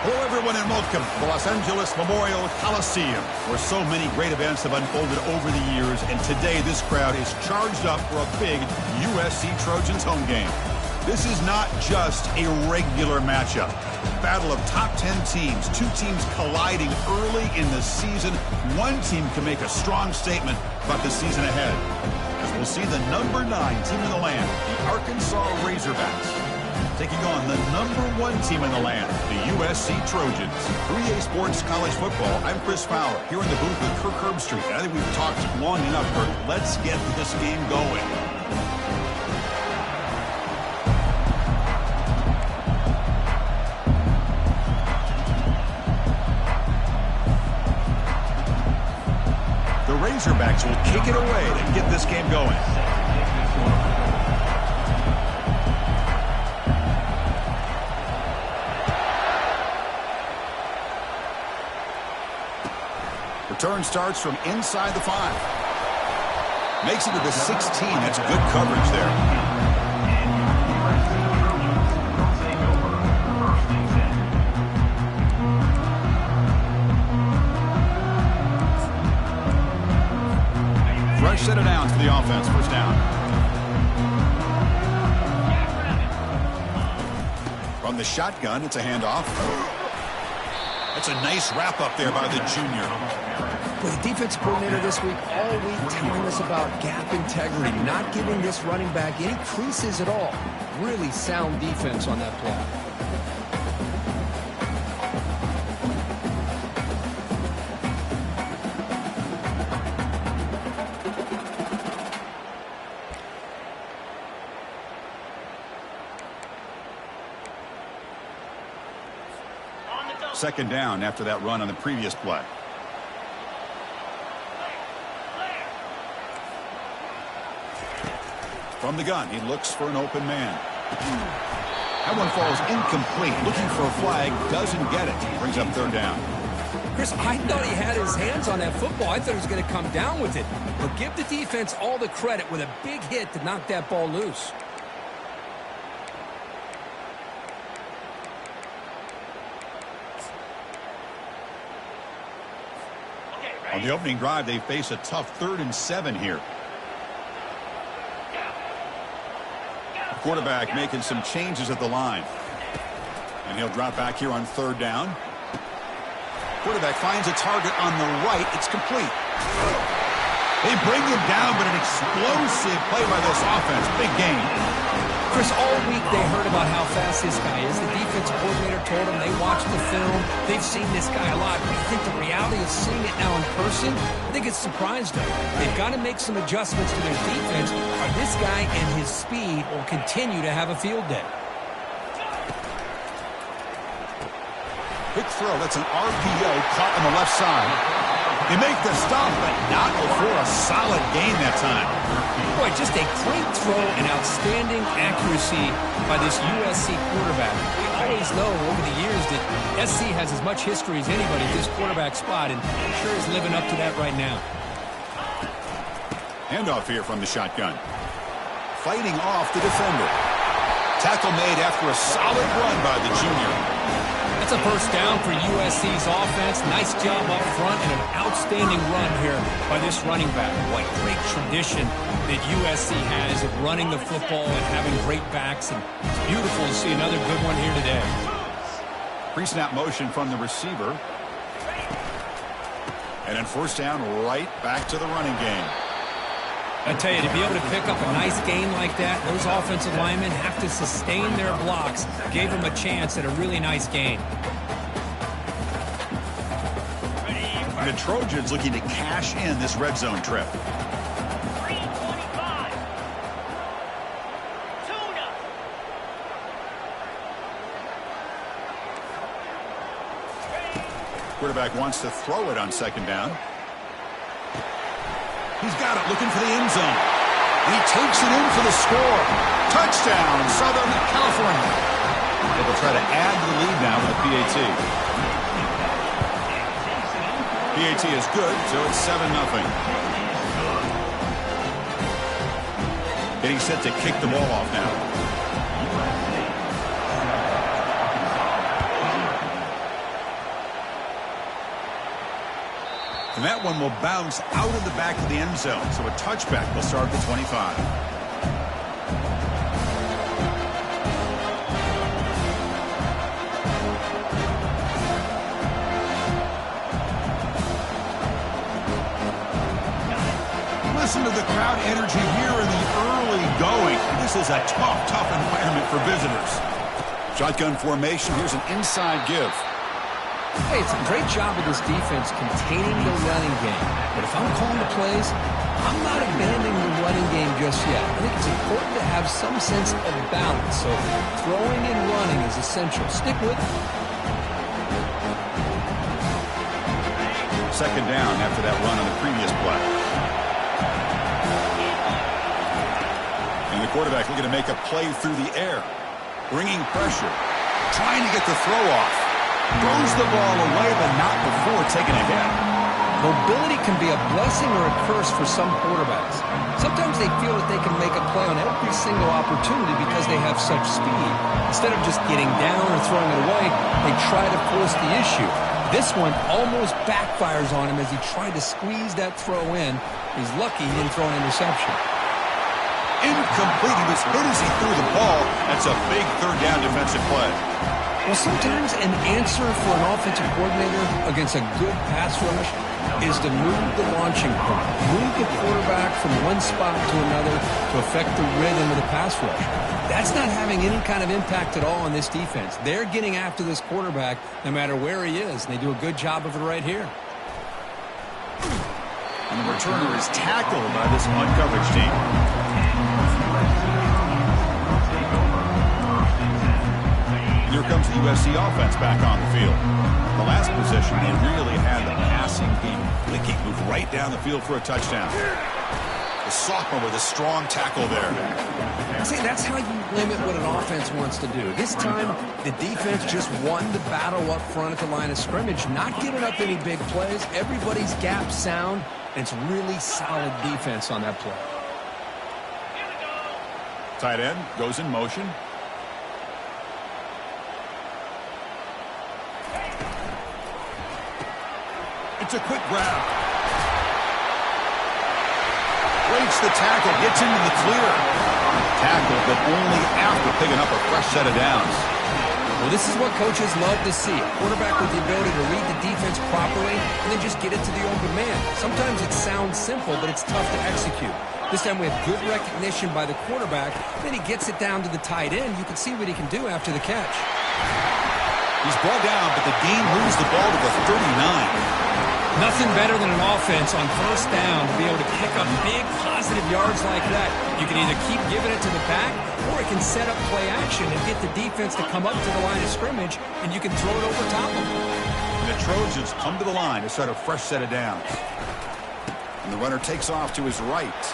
Hello, everyone, and welcome to the Los Angeles Memorial Coliseum, where so many great events have unfolded over the years, and today this crowd is charged up for a big USC Trojans home game. This is not just a regular matchup. Battle of top 10 teams, two teams colliding early in the season. One team can make a strong statement about the season ahead, as we'll see the number 9 team in the land, the Arkansas Razorbacks, taking on the number 1 team in the land, the USC Trojans. 3A Sports College Football. I'm Chris Fowler, here in the booth with Kirk Herbstreit. I think we've talked long enough, Kirk. Let's get this game going. The Razorbacks will kick it away to get this game going. Return starts from inside the 5. Makes it to the 16. That's good coverage there. Fresh set of downs for the offense. First down. From the shotgun, it's a handoff. That's a nice wrap up there by the junior. Well, the defense coordinator this week all week telling us about gap integrity, not giving this running back any creases at all. Really sound defense on that play. Second down after that run on the previous play. From the gun, he looks for an open man. That one falls incomplete. Looking for a flag, doesn't get it. Brings up third down. Chris, I thought he had his hands on that football. I thought he was going to come down with it. But give the defense all the credit with a big hit to knock that ball loose. On the opening drive, they face a tough 3rd and 7 here. Quarterback making some changes at the line. And he'll drop back here on 3rd down. Quarterback finds a target on the right. It's complete. They bring him down, but an explosive play by this offense. Big game. Chris, all week they heard about how fast this guy is. The defensive coordinator told them they watched the film. They've seen this guy a lot. But I think the reality of seeing it now in person, I think it's surprised them. They've got to make some adjustments to their defense, or this guy and his speed will continue to have a field day. Quick throw. That's an RPO caught on the left side. They make the stop, but not before a solid gain that time. Boy, just a great throw and outstanding accuracy by this USC quarterback. We always know over the years that SC has as much history as anybody at this quarterback spot, and sure is living up to that right now. Handoff here from the shotgun. Fighting off the defender. Tackle made after a solid run by the junior. That's a first down for USC's offense. Nice job up front and an outstanding run here by this running back. What great tradition that USC has of running the football and having great backs. And it's beautiful to see another good one here today. Pre-snap motion from the receiver. And then first down right back to the running game. I tell you, to be able to pick up a nice gain like that, those offensive linemen have to sustain their blocks. Gave them a chance at a really nice gain. And the Trojans looking to cash in this red zone trip. Quarterback wants to throw it on second down. He's got it, looking for the end zone. And he takes it in for the score. Touchdown, Southern California. They will try to add to the lead now with a PAT. PAT is good, so it's 7-0. Getting set to kick the ball off now. And that one will bounce out of the back of the end zone. So a touchback will start at the 25. Listen to the crowd energy here in the early going. This is a tough environment for visitors. Shotgun formation. Here's an inside give. Hey, it's a great job of this defense containing the running game. But if I'm calling the plays, I'm not abandoning the running game just yet. I think it's important to have some sense of balance. So throwing and running is essential. Stick with it. Second down after that run on the previous play. And the quarterback looking to make a play through the air. Bringing pressure. Trying to get the throw off. Throws the ball away, but not before taking a hit. Mobility can be a blessing or a curse for some quarterbacks. Sometimes they feel that they can make a play on every single opportunity because they have such speed. Instead of just getting down or throwing it away, they try to force the issue. This one almost backfires on him as he tried to squeeze that throw in. He's lucky he didn't throw an interception. Incomplete. He was hit as he threw the ball. That's a big third down defensive play. Well, sometimes an answer for an offensive coordinator against a good pass rush is to move the launching point, move the quarterback from one spot to another to affect the rhythm of the pass rush. That's not having any kind of impact at all on this defense. They're getting after this quarterback no matter where he is, and they do a good job of it right here. And the returner is tackled by this man-coverage team. Here comes the USC offense back on the field. The last possession, they really had the passing game clicking, moved right down the field for a touchdown. The sophomore with a strong tackle there. See, that's how you limit what an offense wants to do. This time, the defense just won the battle up front at the line of scrimmage, not giving up any big plays. Everybody's gap sound, and it's really solid defense on that play. Tight end goes in motion. It's a quick grab. Breaks the tackle, gets into the clear. Tackle, but only after picking up a fresh set of downs. Well, this is what coaches love to see. A quarterback with the ability to read the defense properly and then just get it to the open man. Sometimes it sounds simple, but it's tough to execute. This time we have good recognition by the quarterback. Then he gets it down to the tight end. You can see what he can do after the catch. He's brought down, but the game moves the ball to the 39. Nothing better than an offense on first down to be able to pick up big positive yards like that. You can either keep giving it to the back, or it can set up play action and get the defense to come up to the line of scrimmage, and you can throw it over top of them. And the Trojans come to the line to set a fresh set of downs. And the runner takes off to his right.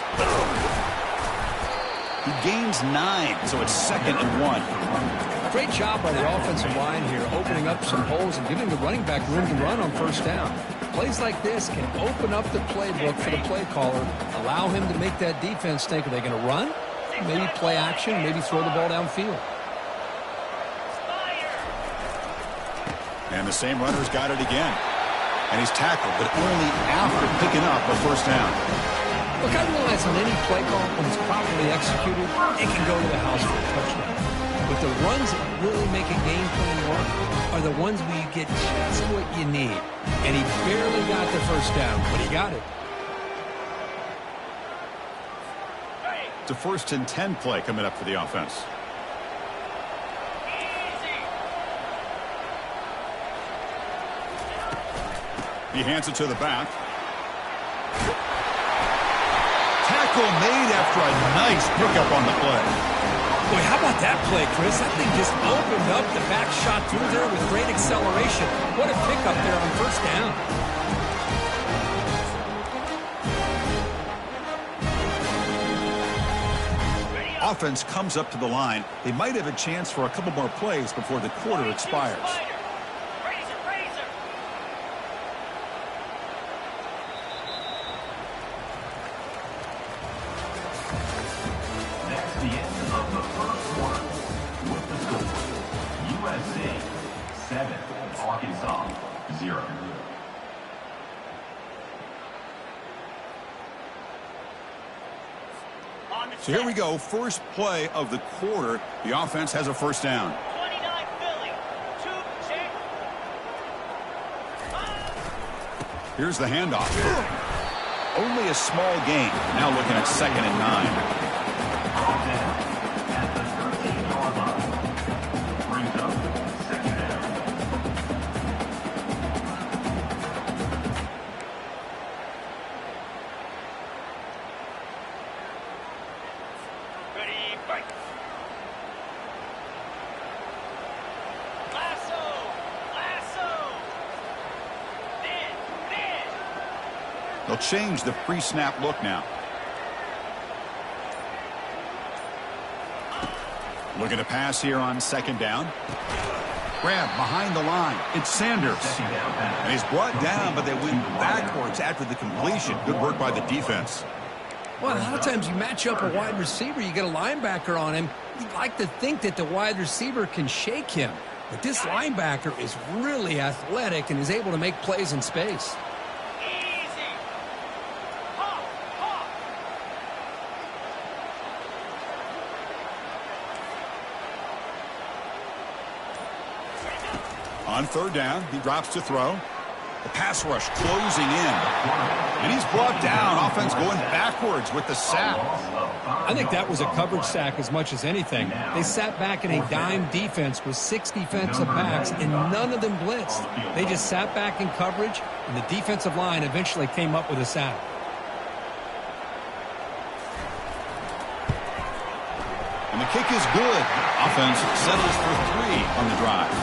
He gains 9, so it's 2nd and 1. Great job by the offensive line here, opening up some holes and giving the running back room to run on first down. Plays like this can open up the playbook for the play caller, allow him to make that defense think, are they going to run? Maybe play action, maybe throw the ball downfield. And the same runner's got it again. And he's tackled, but only after picking up a first down. Look, I realize on any play call, when it's properly executed, it can go to the house for a touchdown. But the runs that really make a game plan work are the ones where you get just what you need. And he barely got the first down, but he got it. It's a 1st and 10 play coming up for the offense. He hands it to the back. Tackle made after a nice pickup on the play. Boy, how about that play, Chris? That thing just opened up. The back shot through there with great acceleration. What a pickup there on first down. Offense comes up to the line. They might have a chance for a couple more plays before the quarter expires. So here we go. First play of the quarter. The offense has a first down. 29 Philly. 2 check. Here's the handoff. Only a small gain. Now looking at 2nd and 9. Ready, fight. Lasso. Lasso. Then. They'll change the pre-snap look now. Looking to pass here on 2nd down. Grab behind the line. It's Sanders. And he's brought down, but they went backwards after the completion. Good work by the defense. Well, a lot of times you match up a wide receiver, you get a linebacker on him. You'd like to think that the wide receiver can shake him. But this linebacker is really athletic and is able to make plays in space. Easy. Hop, hop. On 3rd down, he drops to throw. The pass rush closing in. And he's brought down. Offense going backwards with the sack. I think that was a coverage sack as much as anything. They sat back in a dime defense with 6 defensive backs, and none of them blitzed. They just sat back in coverage, and the defensive line eventually came up with a sack. And the kick is good. Offense settles for 3 on the drive.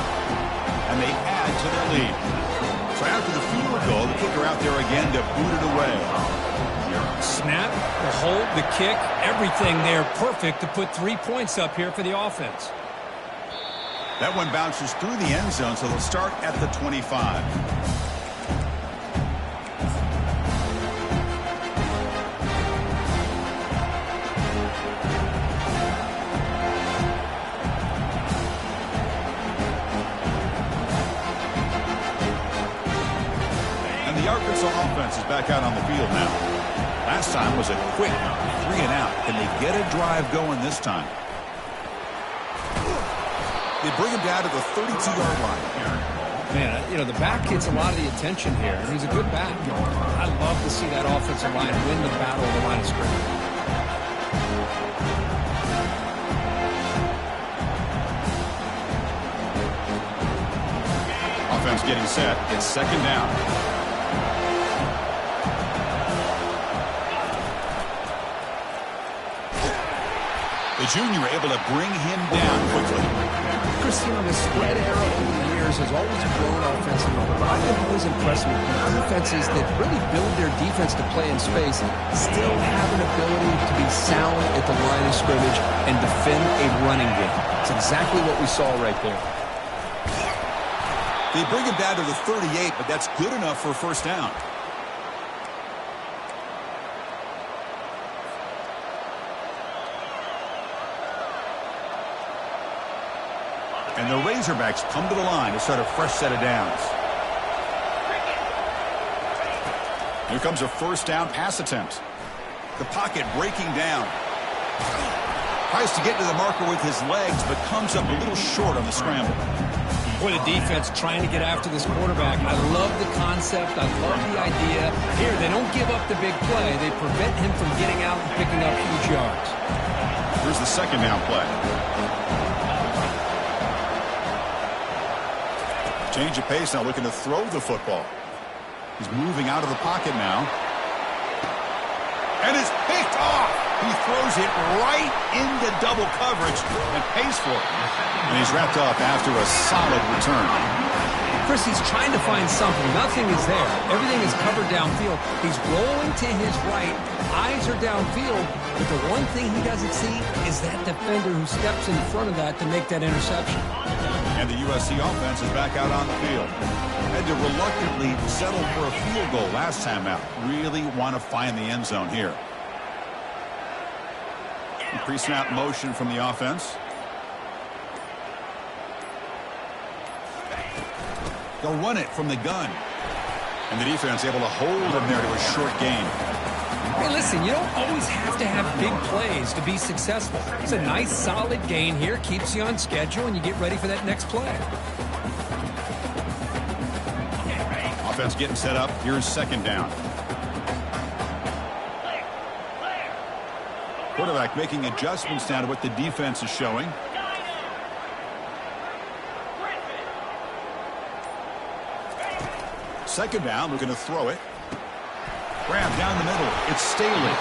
And they add to their lead. So after the field goal, the kicker out there again to boot it away. Snap, the hold, the kick, everything there perfect to put 3 points up here for the offense. That one bounces through the end zone, so they'll start at the 25. The Arkansas offense is back out on the field now. Last time was a quick 3 and out. Can they get a drive going this time? They bring him down to the 32-yard line. Man, you know, the back gets a lot of the attention here, and he's a good back. I love to see that offensive line win the battle of the line of scrimmage. Offense getting set. It's 2nd down. The junior able to bring him down quickly. Chris, you know, the spread arrow over the years has always grown offensively. But I've been always impressed with defenses that really build their defense to play in space, still have an ability to be sound at the line of scrimmage and defend a running game. It's exactly what we saw right there. They bring him down to the 38, but that's good enough for a first down. And the Razorbacks come to the line to start a fresh set of downs. Here comes a first down pass attempt. The pocket breaking down. Tries to get to the marker with his legs, but comes up a little short on the scramble. Boy, the defense trying to get after this quarterback. I love the concept. I love the idea. Here, they don't give up the big play. They prevent him from getting out and picking up huge yards. Here's the 2nd down play. Change of pace now, looking to throw the football. He's moving out of the pocket now. And it's picked off. He throws it right into double coverage and pays for it. And he's wrapped up after a solid return. Chris, he's trying to find something. Nothing is there. Everything is covered downfield. He's rolling to his right. Eyes are downfield. But the one thing he doesn't see is that defender who steps in front of that to make that interception. And the USC offense is back out on the field. Had to reluctantly settle for a field goal last time out. Really want to find the end zone here. Pre-snap motion from the offense. They'll run it from the gun. And the defense able to hold him there to a short gain. Hey, listen, you don't always have to have big plays to be successful. It's a nice, solid gain here, keeps you on schedule, and you get ready for that next play. Offense getting set up. Here's second down. Quarterback making adjustments now to what the defense is showing. Second down, looking to throw it. Grab down the middle. It's Staley.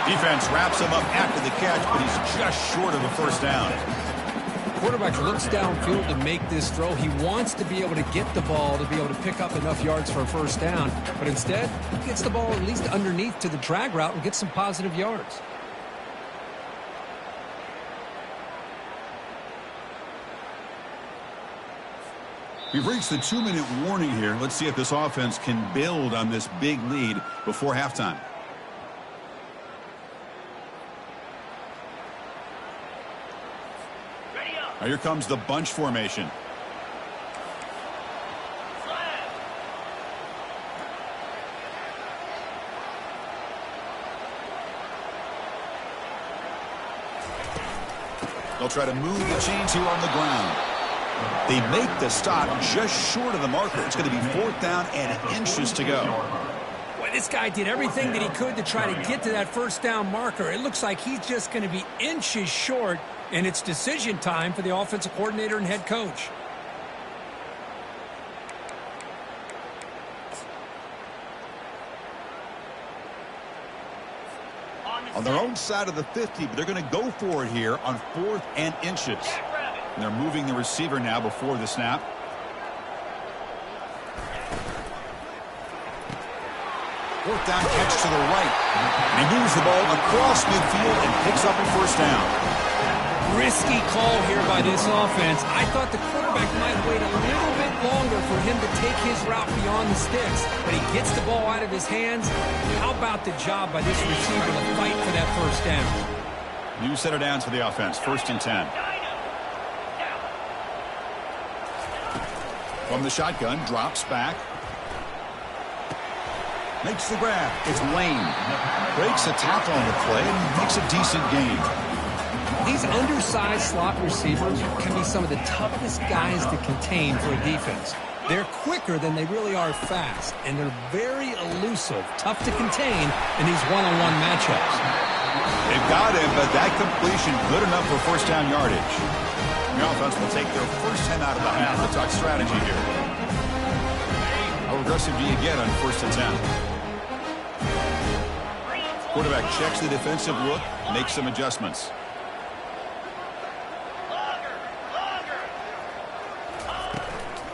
Defense wraps him up after the catch, but he's just short of a first down. Quarterback looks downfield to make this throw. He wants to be able to get the ball to be able to pick up enough yards for a first down, but instead, he gets the ball at least underneath to the drag route and gets some positive yards. We've reached the 2-minute warning here. Let's see if this offense can build on this big lead before halftime. Now here comes the bunch formation. They'll try to move the chains here on the ground. They make the stop just short of the marker. It's going to be 4th down and inches to go. Boy, this guy did everything that he could to try to get to that first down marker. It looks like he's just going to be inches short, and it's decision time for the offensive coordinator and head coach. On their own side of the 50, but they're going to go for it here on 4th and inches. And they're moving the receiver now before the snap. Fourth down catch to the right. And he moves the ball across midfield and picks up a first down. Risky call here by this offense. I thought the quarterback might wait a little bit longer for him to take his route beyond the sticks, but he gets the ball out of his hands. How about the job by this receiver to fight for that first down? New set of downs for the offense. 1st and 10. From the shotgun, drops back. Makes the grab. It's Lane. Breaks a tackle on the play and makes a decent gain. These undersized slot receivers can be some of the toughest guys to contain for a defense. They're quicker than they really are fast, and they're very elusive, tough to contain in these one-on-one matchups. They've got him, but that completion good enough for first down yardage. The offense will take their first 10 out of the half. We'll talk strategy here. How aggressive do you get on 1st and 10? Quarterback checks the defensive look, makes some adjustments.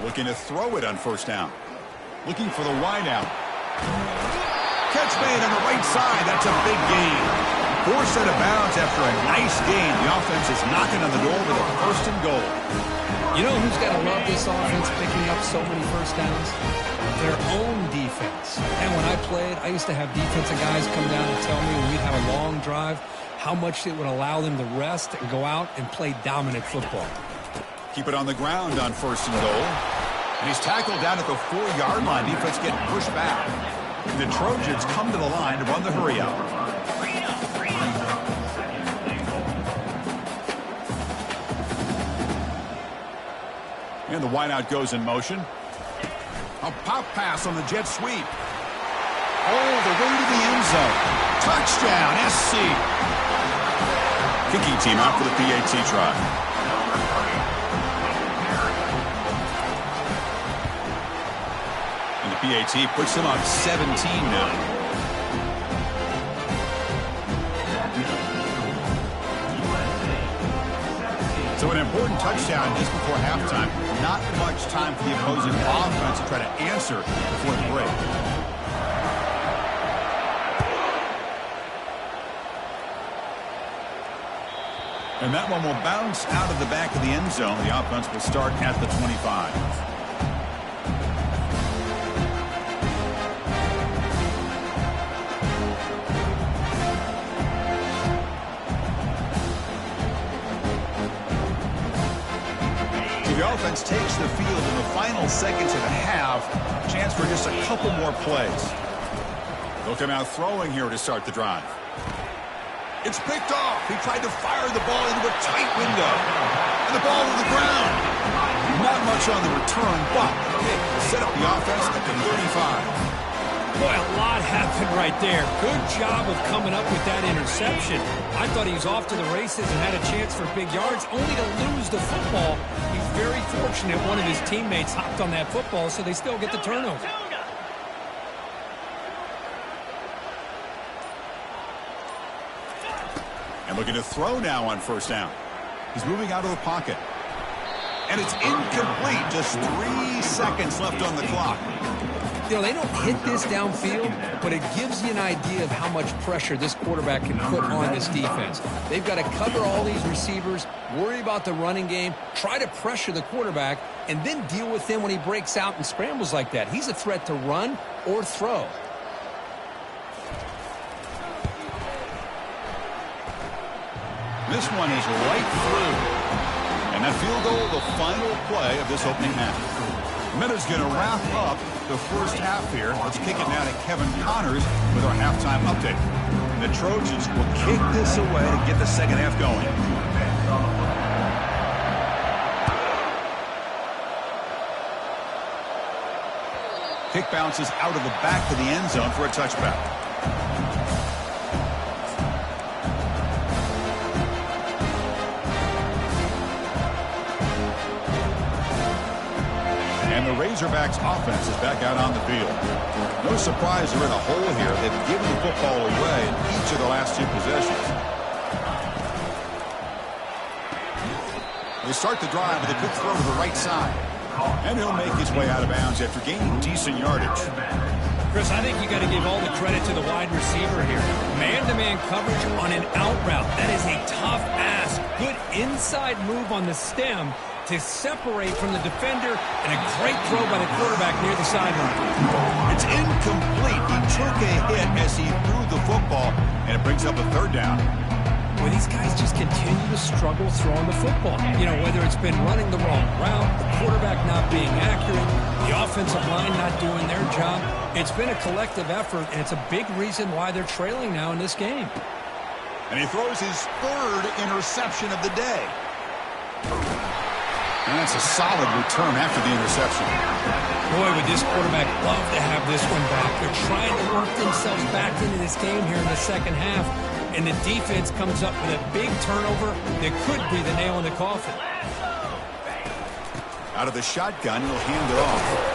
Looking to throw it on first down. Looking for the wide out. Catch made on the right side. That's a big gain. Forced out of bounds after a nice gain. The offense is knocking on the door with a 1st and goal. You know who's got to love this offense picking up so many first downs? Their own defense. And when I played, I used to have defensive guys come down and tell me when we'd have a long drive how much it would allow them to rest and go out and play dominant football. Keep it on the ground on 1st and goal. And he's tackled down at the 4-yard line. Defense getting pushed back. The Trojans come to the line to run the hurry out. And the wideout goes in motion. A pop pass on the jet sweep. All the way to the end zone. Touchdown, SC. Kicking team out for the PAT try. And the PAT puts them on 17 now. So an important touchdown just before halftime. Not much time for the opposing offense to try to answer before the break. And that one will bounce out of the back of the end zone. The offense will start at the 25. The offense takes the field in the final seconds of the half. Chance for just a couple more plays. He'll come out throwing here to start the drive. It's picked off. He tried to fire the ball into a tight window. And the ball to the ground. Not much on the return, but it set up the offense at the 35. Boy, a lot happened right there. Good job of coming up with that interception. I thought he was off to the races and had a chance for big yards, only to lose the football. He's very fortunate one of his teammates hopped on that football, so they still get the turnover. And looking to throw now on first down. He's moving out of the pocket. And it's incomplete. Just 3 seconds left on the clock. You know, they don't hit this downfield, but it gives you an idea of how much pressure this quarterback can put on this defense. They've got to cover all these receivers, worry about the running game, try to pressure the quarterback, and then deal with him when he breaks out and scrambles like that. He's a threat to run or throw. This one is right through. And that field goal, the final play of this opening half. Minuta's going to wrap up the first half here. Let's kick it now to Kevin Connors with our halftime update. The Trojans will kick this away to get the second half going. Kick bounces out of the back of the end zone for a touchback. And the Razorbacks offense is back out on the field. No surprise they're in a hole here. They've given the football away in each of the last 2 possessions. They start the drive with a quick throw to the right side. And he'll make his way out of bounds after gaining decent yardage. Chris, I think you got to give all the credit to the wide receiver here. Man-to-man coverage on an out route. That is a tough ask. Good inside move on the stem to separate from the defender, and a great throw by the quarterback near the sideline. It's incomplete. He took a hit as he threw the football, and it brings up a third down. Well, these guys just continue to struggle throwing the football. You know, whether it's been running the wrong route, the quarterback not being accurate, the offensive line not doing their job. It's been a collective effort, and it's a big reason why they're trailing now in this game. And he throws his 3rd interception of the day. And that's a solid return after the interception. Boy, would this quarterback love to have this one back. They're trying to work themselves back into this game here in the second half. And the defense comes up with a big turnover that could be the nail in the coffin. Out of the shotgun, he'll hand it off.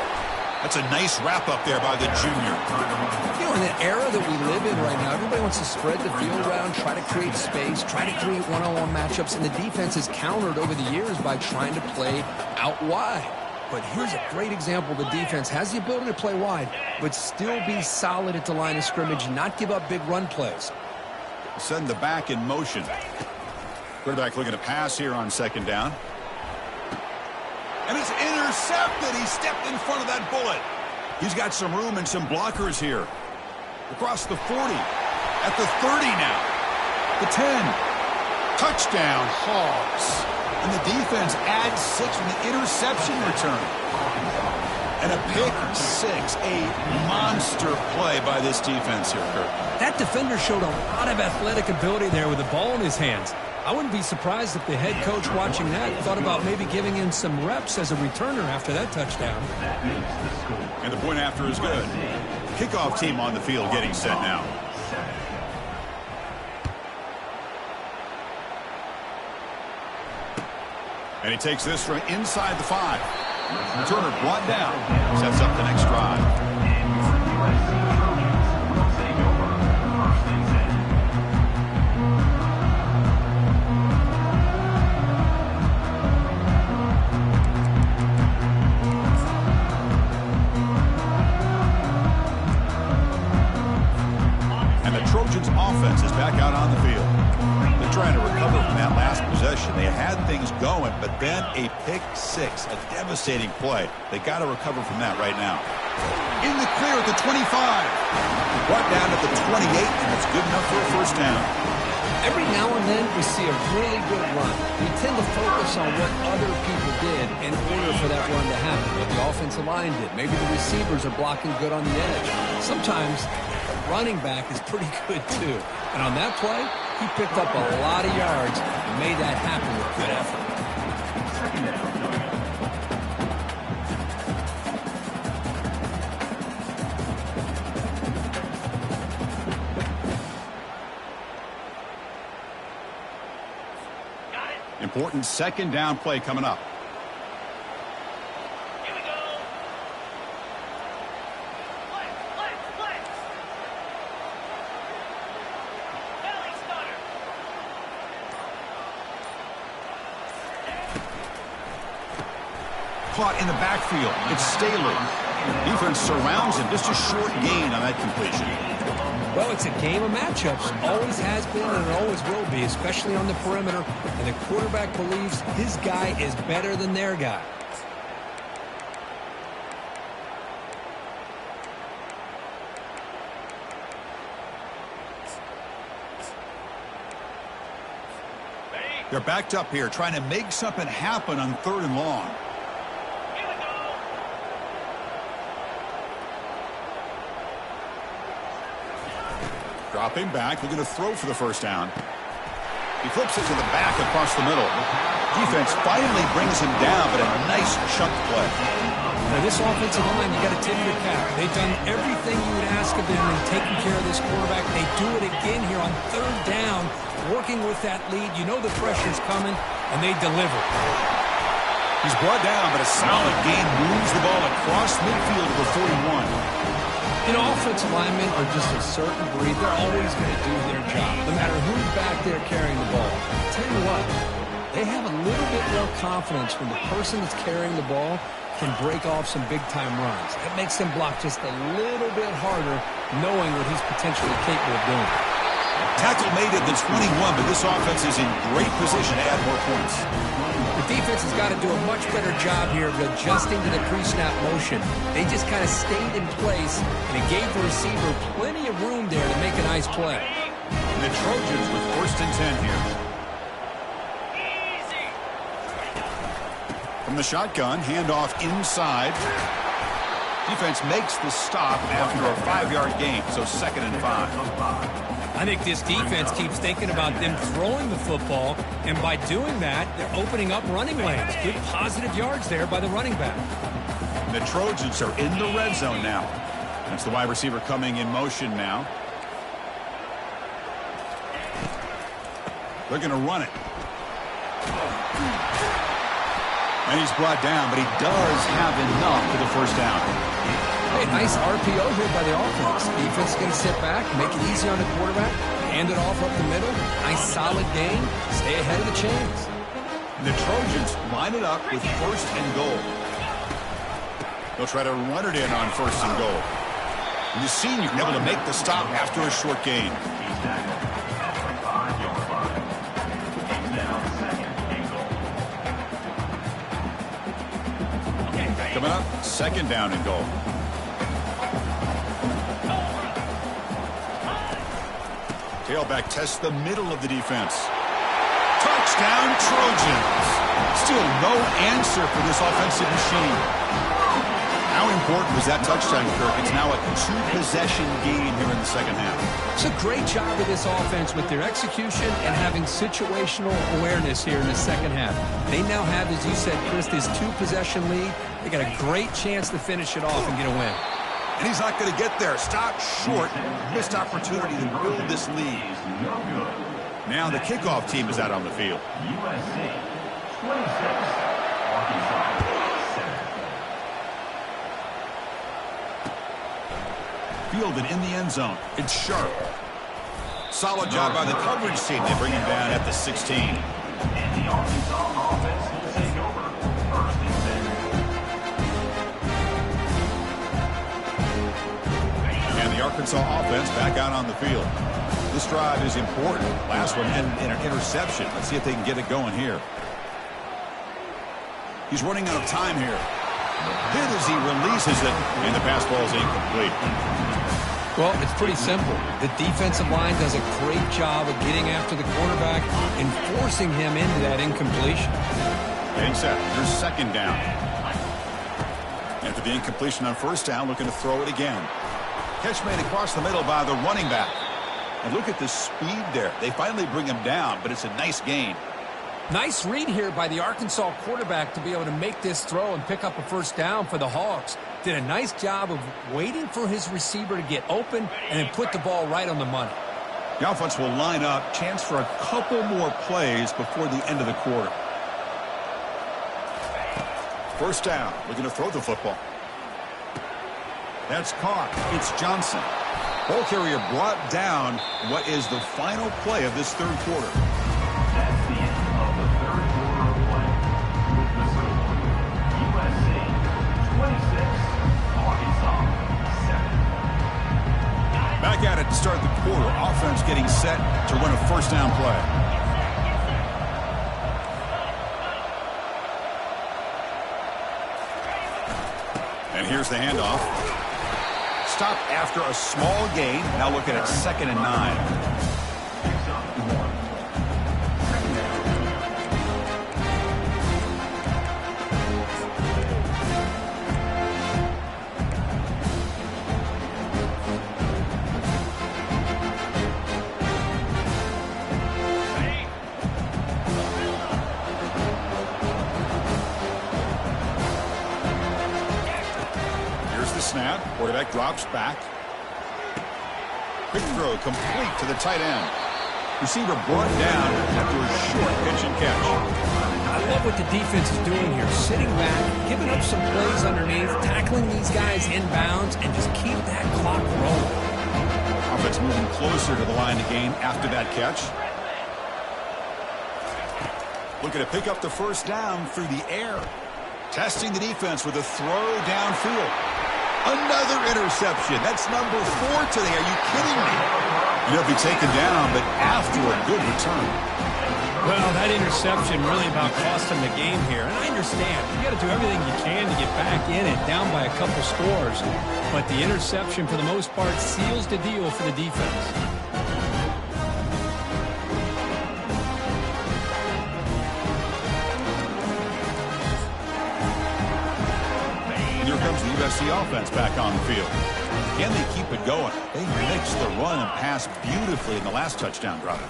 That's a nice wrap-up there by the junior. You know, in the era that we live in right now, everybody wants to spread the field around, try to create space, try to create one-on-one matchups, and the defense has countered over the years by trying to play out wide. But here's a great example. The defense has the ability to play wide, but still be solid at the line of scrimmage, not give up big run plays. Send the back in motion. Quarterback looking to pass here on second down. And it's intercepted. He stepped in front of that bullet. He's got some room and some blockers here. Across the 40. At the 30 now. The 10. Touchdown, Hogs. And the defense adds 6 from the interception return. And a pick 6. A monster play by this defense here, Kurt. That defender showed a lot of athletic ability there with the ball in his hands. I wouldn't be surprised if the head coach watching that thought about maybe giving him some reps as a returner after that touchdown. And the point after is good. Kickoff team on the field getting set now. And he takes this from inside the 5. Returner brought down. Sets up the next drive. Trojans offense is back out on the field. They're trying to recover from that last possession. They had things going, but then a pick 6, a devastating play. They got to recover from that right now. In the clear at the 25. Brought down at the 28, and it's good enough for a first down. Every now and then we see a really good run. We tend to focus on what other people did in order for that run to happen. What the offensive line did. Maybe the receivers are blocking good on the edge. Sometimes running back is pretty good too. And on that play, he picked up a lot of yards and made that happen with good effort. Important second down play coming up. Here we go. Flex. Belly starter. Caught in the backfield. It's Staley. Defense surrounds him. Just a short gain on that completion. Well, it's a game of matchups. Always has been and it always will be, especially on the perimeter. And the quarterback believes his guy is better than their guy. They're backed up here, trying to make something happen on 3rd and long. Here we go. Dropping back, looking to throw for the first down. He flips it to the back across the middle. Defense finally brings him down, but a nice chunk play. Now, this offensive line, you got to tip your cap. They've done everything you would ask of them in taking care of this quarterback. They do it again here on 3rd down, working with that lead. You know the pressure's coming, and they deliver. He's brought down, but a solid gain moves the ball across midfield to the 41. You know, offensive linemen are just a certain breed. They're always going to do their job, no matter who's back there carrying the ball. Tell you what, they have a little bit more confidence when the person that's carrying the ball can break off some big-time runs. It makes them block just a little bit harder, knowing what he's potentially capable of doing. Tackle made at the 21, but this offense is in great position to add more points. The defense has got to do a much better job here of adjusting to the pre-snap motion. They just kind of stayed in place, and it gave the receiver plenty of room there to make a nice play. And the Trojans with 1st and 10 here. Easy. From the shotgun, handoff inside. Defense makes the stop after a 5-yard gain, so 2nd and 5. I think this defense keeps thinking about them throwing the football, and by doing that, they're opening up running lanes. Good positive yards there by the running back. The Trojans are in the red zone now. That's the wide receiver coming in motion now. They're going to run it. And he's brought down, but he does have enough for the first down. Hey, nice RPO here by the offense. Defense is going to sit back, make it easy on the quarterback, hand it off up the middle. Nice solid gain. Stay ahead of the chains. And the Trojans line it up with 1st and goal. They'll try to run it in on 1st and goal. And the senior able to make the stop after a short gain. Coming up, 2nd down and goal. Tailback tests the middle of the defense. Touchdown, Trojans. Still no answer for this offensive machine. How important was that touchdown, Kirk? It's now a 2-possession game here in the second half. It's a great job of this offense with their execution and having situational awareness here in the second half. They now have, as you said, Chris, this 2-possession lead. They got a great chance to finish it off and get a win. And he's not going to get there. Stop short. Missed opportunity to build this lead. Now the kickoff team is out on the field. Fielded in the end zone. It's Sharp. Solid job by the coverage team. They bring him down at the 16. And the Arkansas offense will take over 1st and 10. And the Arkansas offense back out on the field. This drive is important. Last one ended in an interception. Let's see if they can get it going here. He's running out of time here. Hit as he releases it, and the pass ball is incomplete. Well, it's pretty simple. The defensive line does a great job of getting after the quarterback and forcing him into that incompletion. Getting set. Here's 2nd down. After the incompletion on 1st down, looking to throw it again. Catch made across the middle by the running back. And look at the speed there. They finally bring him down, but it's a nice gain. Nice read here by the Arkansas quarterback to be able to make this throw and pick up a first down for the Hogs. Did a nice job of waiting for his receiver to get open and then put the ball right on the money. The offense will line up. Chance for a couple more plays before the end of the quarter. First down. Looking to throw the football. That's caught. It's Johnson. Ball carrier brought down. What is the final play of this third quarter? That's the end of the third quarter of play. With the score, USC 26, Arkansas 7. Back at it to start the quarter. Offense getting set to run a first down play. And here's the handoff. Stop after a small gain. Now looking at 2nd and 9. Snap. Quarterback drops back. Quick throw complete to the tight end. Receiver brought down after a short pitch and catch. I love what the defense is doing here. Sitting back, giving up some plays underneath, tackling these guys inbounds, and just keep that clock rolling. Offense moving closer to the line to gain after that catch. Looking to pick up the first down through the air. Testing the defense with a throw downfield. Another interception. That's number 4 today. Are you kidding me? He'll be taken down, but after a good return. Well, that interception really about cost him the game here. And I understand. You got to do everything you can to get back in it, down by a couple scores. But the interception, for the most part, seals the deal for the defense. Here comes the USC offense back on the field. Can they keep it going? They mixed the run and pass beautifully in the last touchdown drive.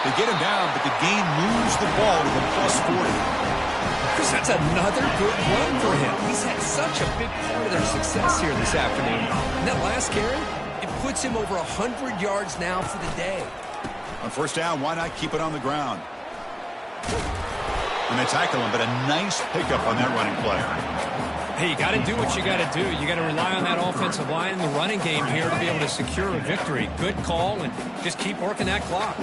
They get him down, but the game moves the ball with a +40. Chris, that's another good run for him. He's had such a big part of their success here this afternoon. And that last carry, it puts him over 100 yards now for the day. On first down, why not keep it on the ground? And they tackle him, but a nice pickup on that running play. Hey, you got to do what you got to do. You got to rely on that offensive line in the running game here to be able to secure a victory. Good call, and just keep working that clock.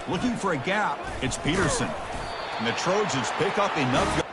Looking for a gap. It's Peterson. And the Trojans pick up enough.